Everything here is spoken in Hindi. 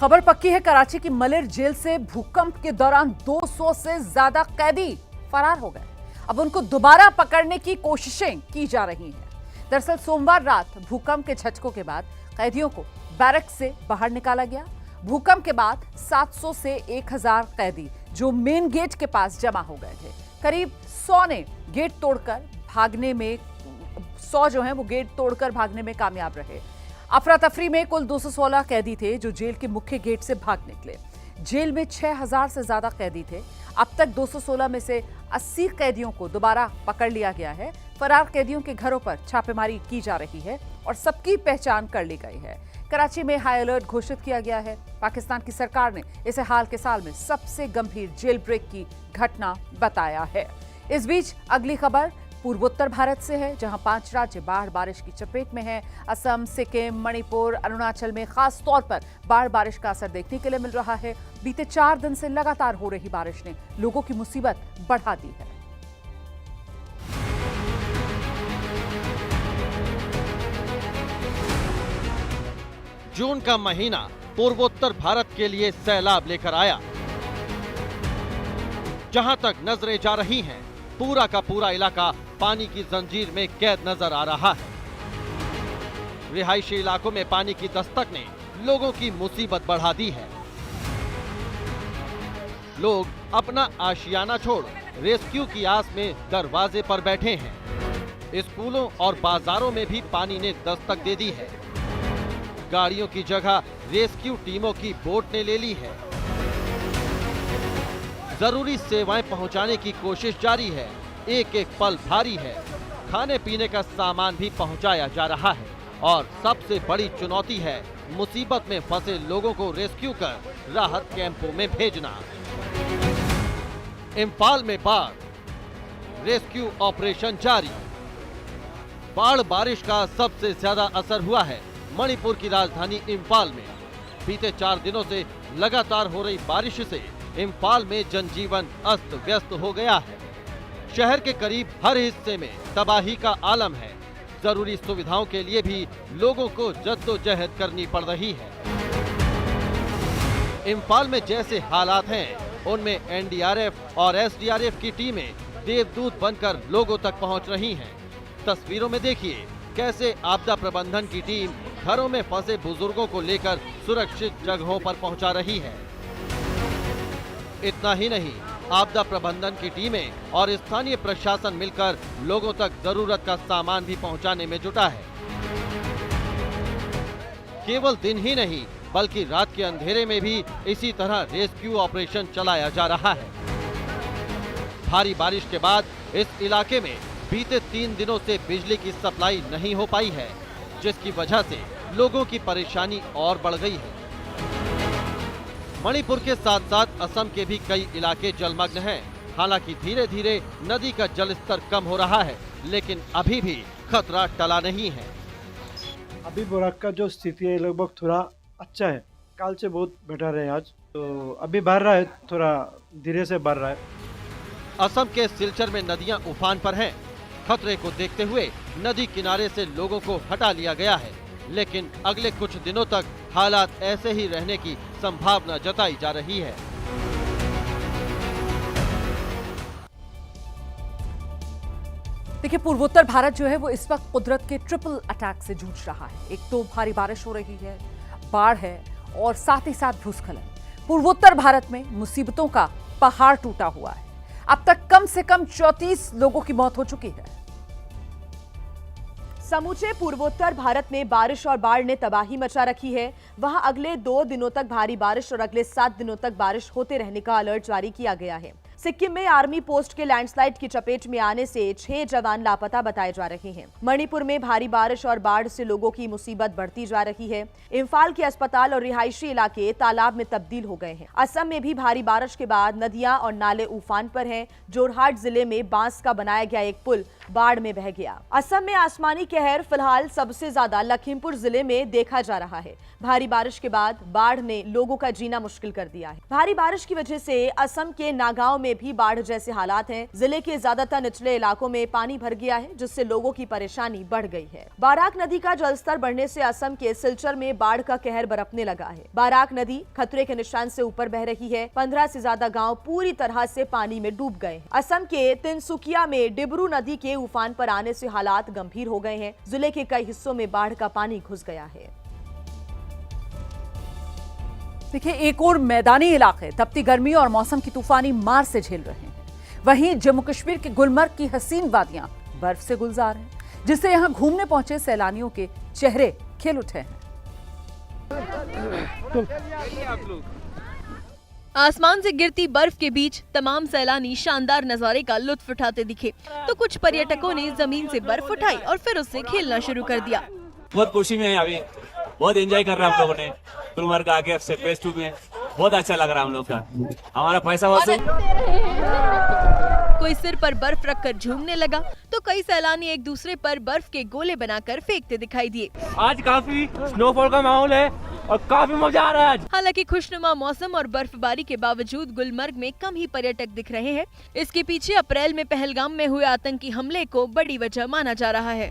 खबर पक्की है, कराची की मलिर जेल से भूकंप के दौरान 200 से ज्यादा कैदी फरार हो गए। अब उनको दोबारा पकड़ने की कोशिशें की जा रही हैं। दरअसल सोमवार रात भूकंप के झटकों के बाद कैदियों को बैरक से बाहर निकाला गया। भूकंप के बाद 700 से 1000 कैदी जो मेन गेट के पास जमा हो गए थे। करीब 100 ने गेट तोड़कर भागने में 100 जो है वो गेट तोड़कर भागने में कामयाब रहे। अफरा तफरी में कुल 216 कैदी थे जो जेल के मुख्य गेट से भाग निकले। जेल में 6000 से ज्यादा कैदी थे। अब तक 216 में से 80 कैदियों को दोबारा पकड़ लिया गया है। फरार कैदियों के घरों पर छापेमारी की जा रही है और सबकी पहचान कर ली गई है। कराची में हाई अलर्ट घोषित किया गया है। पाकिस्तान की सरकार ने इसे हाल के साल में सबसे गंभीर जेल ब्रेक की घटना बताया है। इस बीच अगली खबर पूर्वोत्तर भारत से है, जहां 5 राज्य बाढ़ बारिश की चपेट में हैं। असम, सिक्किम, मणिपुर, अरुणाचल में खास तौर पर बाढ़ बारिश का असर देखने के लिए मिल रहा है। बीते 4 दिन से लगातार हो रही बारिश ने लोगों की मुसीबत बढ़ा दी है। जून का महीना पूर्वोत्तर भारत के लिए सैलाब लेकर आया। जहां तक नजरें जा रही हैं, पूरा का पूरा इलाका पानी की जंजीर में कैद नजर आ रहा है। रिहायशी इलाकों में पानी की दस्तक ने लोगों की मुसीबत बढ़ा दी है। लोग अपना आशियाना छोड़ रेस्क्यू की आस में दरवाजे पर बैठे हैं। स्कूलों और बाजारों में भी पानी ने दस्तक दे दी है। गाड़ियों की जगह रेस्क्यू टीमों की बोट ने ले ली है। जरूरी सेवाएं पहुंचाने की कोशिश जारी है। एक एक पल भारी है। खाने पीने का सामान भी पहुंचाया जा रहा है और सबसे बड़ी चुनौती है मुसीबत में फंसे लोगों को रेस्क्यू कर राहत कैंपों में भेजना। इम्फाल में बाढ़, रेस्क्यू ऑपरेशन जारी। बाढ़ बारिश का सबसे ज्यादा असर हुआ है मणिपुर की राजधानी इम्फाल में। बीते 4 दिनों से लगातार हो रही बारिश से इम्फाल में जनजीवन अस्त व्यस्त हो गया है। शहर के करीब हर हिस्से में तबाही का आलम है। जरूरी सुविधाओं के लिए भी लोगों को जद्दोजहद करनी पड़ रही है। इम्फाल में जैसे हालात हैं, उनमें एनडीआरएफ और एसडीआरएफ की टीमें देवदूत बनकर लोगों तक पहुंच रही हैं। तस्वीरों में देखिए कैसे आपदा प्रबंधन की टीम घरों में फंसे बुजुर्गों को लेकर सुरक्षित जगहों पर पहुंचा रही है। इतना ही नहीं, आपदा प्रबंधन की टीमें और स्थानीय प्रशासन मिलकर लोगों तक जरूरत का सामान भी पहुंचाने में जुटा है। केवल दिन ही नहीं बल्कि रात के अंधेरे में भी इसी तरह रेस्क्यू ऑपरेशन चलाया जा रहा है। भारी बारिश के बाद इस इलाके में बीते 3 दिनों से बिजली की सप्लाई नहीं हो पाई है, जिसकी वजह से लोगों की परेशानी और बढ़ गई है। मणिपुर के साथ साथ असम के भी कई इलाके जलमग्न हैं। हालांकि धीरे धीरे नदी का जलस्तर कम हो रहा है, लेकिन अभी भी खतरा टला नहीं है। अभी बोराक का जो स्थिति है लगभग थोड़ा अच्छा है, कल से बहुत बेटर है। आज तो अभी बढ़ रहा है, थोड़ा धीरे से बढ़ रहा है। असम के सिलचर में नदियां उफान पर हैं। खतरे को देखते हुए नदी किनारे से लोगों को हटा लिया गया है, लेकिन अगले कुछ दिनों तक हालात ऐसे ही रहने की संभावना जताई जा रही है। देखिए, पूर्वोत्तर भारत जो है वो इस वक्त कुदरत के ट्रिपल अटैक से जूझ रहा है। एक तो भारी बारिश हो रही है, बाढ़ है और साथ ही साथ भूस्खलन। पूर्वोत्तर भारत में मुसीबतों का पहाड़ टूटा हुआ है। अब तक कम से कम 34 लोगों की मौत हो चुकी है। समूचे पूर्वोत्तर भारत में बारिश और बाढ़ ने तबाही मचा रखी है। वहां अगले 2 दिनों तक भारी बारिश और अगले 7 दिनों तक बारिश होते रहने का अलर्ट जारी किया गया है। सिक्किम में आर्मी पोस्ट के लैंडस्लाइड की चपेट में आने से 6 जवान लापता बताए जा रहे हैं। मणिपुर में भारी बारिश और बाढ़ से लोगों की मुसीबत बढ़ती जा रही है। इम्फाल के अस्पताल और रिहायशी इलाके तालाब में तब्दील हो गए हैं। असम में भी भारी बारिश के बाद नदियां और नाले उफान पर हैं। जोरहाट जिले में बांस का बनाया गया एक पुल बाढ़ में बह गया। असम में आसमानी कहर फिलहाल सबसे ज्यादा लखीमपुर जिले में देखा जा रहा है। भारी बारिश के बाद बाढ़ ने लोगों का जीना मुश्किल कर दिया है। भारी बारिश की वजह से असम के नागांव में भी बाढ़ जैसे हालात हैं। जिले के ज्यादातर निचले इलाकों में पानी भर गया है, जिससे लोगों की परेशानी बढ़ गई है। बाराक नदी का जलस्तर बढ़ने से असम के सिलचर में बाढ़ का कहर बरपने लगा है। बाराक नदी खतरे के निशान से ऊपर बह रही है। 15 से ज्यादा गांव पूरी तरह से पानी में डूब गए हैं। असम के तिनसुकिया में डिब्रू नदी के उफान पर आने से हालात गंभीर हो गए हैं। जिले के कई हिस्सों में बाढ़ का पानी घुस गया है। देखिए, एक और मैदानी इलाके तपती गर्मी और मौसम की तूफानी मार से झेल रहे हैं। वहीं जम्मू कश्मीर के गुलमर्ग की हसीन वादियां बर्फ से गुलजार हैं, जिससे यहां घूमने पहुंचे सैलानियों के चेहरे खिल उठे हैं। आसमान से गिरती बर्फ के बीच तमाम सैलानी शानदार नजारे का लुत्फ उठाते दिखे, तो कुछ पर्यटकों ने जमीन से बर्फ उठाई और फिर उससे खेलना शुरू कर दिया। बहुत खुशी में है, अभी बहुत एंजॉय कर रहे हैं हम लोगों ने गुलमर्ग आके फेज 2 में। बहुत अच्छा लग रहा है हम लोग का, हमारा पैसा वसूल। कोई सिर पर बर्फ रखकर झूमने लगा, तो कई सैलानी एक दूसरे पर बर्फ के गोले बनाकर फेंकते दिखाई दिए। आज काफी स्नोफॉल का माहौल है और काफी मजा आ रहा है। हालांकि खुशनुमा मौसम और बर्फबारी के बावजूद गुलमर्ग में कम ही पर्यटक दिख रहे हैं। इसके पीछे अप्रैल में पहलगाम में हुए आतंकी हमले को बड़ी वजह माना जा रहा है।